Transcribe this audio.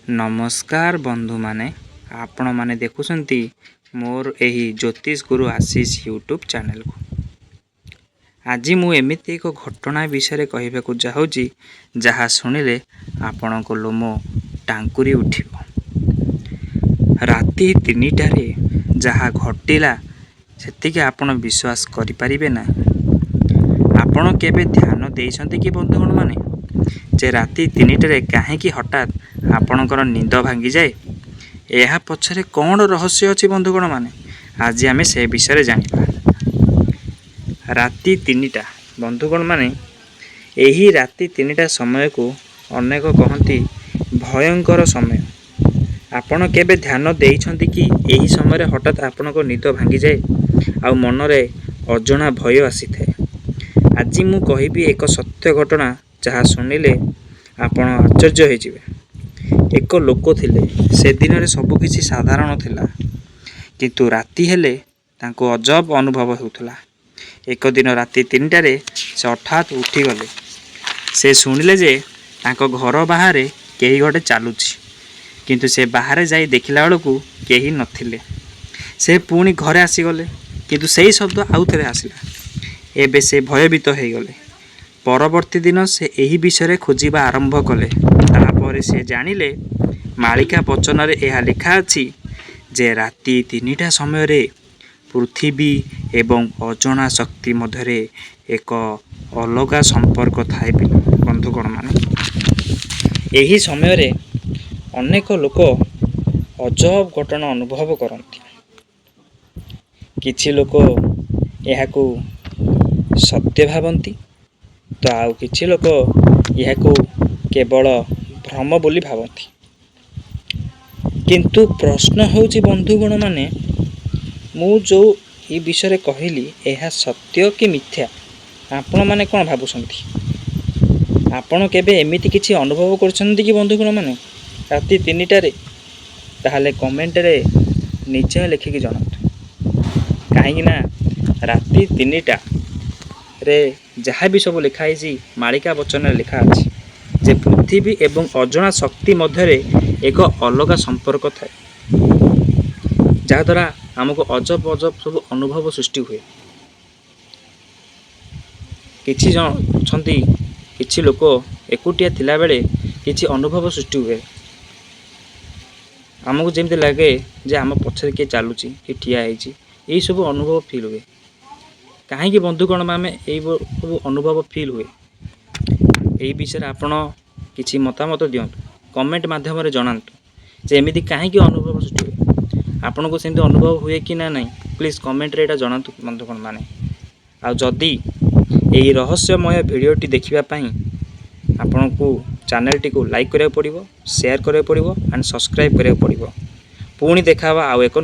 नमस्कार बंधु माने आपण माने देखुछंती मोर एही ज्योतिष गुरु आशीष यूट्यूब चैनल को। आज मु एमिति एक घटना विषय कहबाकू चाहूँगी जहाँ शुणिले आपण को लोम टांकुरी उठिबो। राति 3टारे जहाँ घटिला सेतिके आपण विश्वास करि परिबे ना। आपण केबे ध्यान देइछंती कि बंधुगण माने जे राति 3टारे काहेकि हठात आपणकर निंद भांगी जाए यह पछरे कौन रहस्य अछि बंधुगण माने आज आमे से विषय जानिबा। राति 3टा बंधुगण माने एही राति 3टा समय को अनेक कहती भयंकर समय। आपण केबे ध्यान देइछंती कि एही समय हठात आपणको निद भांगी जाए आ मनरे अजणा भय आसी थाए। आज मु कहिबी एक सत्य घटना जहाँ शुणिले आपण आश्चर्य हो जिवे। एक लोक थिले से दिन रे सब किछि साधारण थिला किंतु राति हेले तांको अजब अनुभव होउथला। एक दिन राति 3टारे से हठात उठी गले। से शुणिले जे तांको घर बाहर केही गोटे चालुछि किंतु से बाहर जाई देखिला बेलकू केही नथिले। से पुणी घरे आसीगले किंतु सेही शब्द आउ थरे आसिला। एबे से भयभीत हो गले। परवर्ती दिन से एही विषय खोजिबा आरंभ कले। तापर से जानिले मालिका वचन रे यह लिखा अछि जे राति 3टा समय रे पृथ्वी एवं अजणा शक्ति मध्य एक अलगा संपर्क थाए। बंधुगण माने एही समय रे अनेक लोक अजब घटना अनुभव करती। किछि लोक यहाकू सत्य भावती तो आउ किछि लोक यहाकू केवल भ्रम बोली भावती। किंतु प्रश्न होउछि बंधुगण माने मु जो ई विषय कहली यह सत्य कि मिथ्या आपण माने कोन भाबुछंती। आपण केबे एमिति किछि अनुभव करछंती कि बंधुगण माने राति 3टारे ताहले कमेंट रे निश्चय लिखिकी जणातु। काहेकि ना राति 3टा रे जहाँ भी सब लिखाई छी मालिका वचन लिखा अछि जे पृथ्वी एवं अजणा शक्ति मध्य एक अलग संपर्क थाए जहाँद्वारा आमको अजब अजब सब अनुभव सृष्टि हुए। किछि जन छंती किछि लोक एकुटिया थिला बेले किछि अनुभव सृष्टि हुए। आमको जेमती लगे जे आम पछरे के चालुची कि ठिया होइची यही सब अनुभव फील हुए। कहीं बंधुगण में यही सब अनुभव फील हुए यही विषय आपण किछि मतामत दियंतु कमेंट माध्यम रे जणांतु जे एमिति कहीं अनुभव सृष्टि हुए। आपण को सेमती अनुभव हुए कि ना नहीं प्लीज कमेंट रे एटा जणांतु बंधुगण माने। आ जदी एही रहस्यमय वीडियोटी देखिबा पई आपण को चैनल टी को लाइक करिया पड़िबो, शेयर करिया पड़िबो एंड सब्सक्राइब करिया पड़िबो। पुणी देखावा आउ एक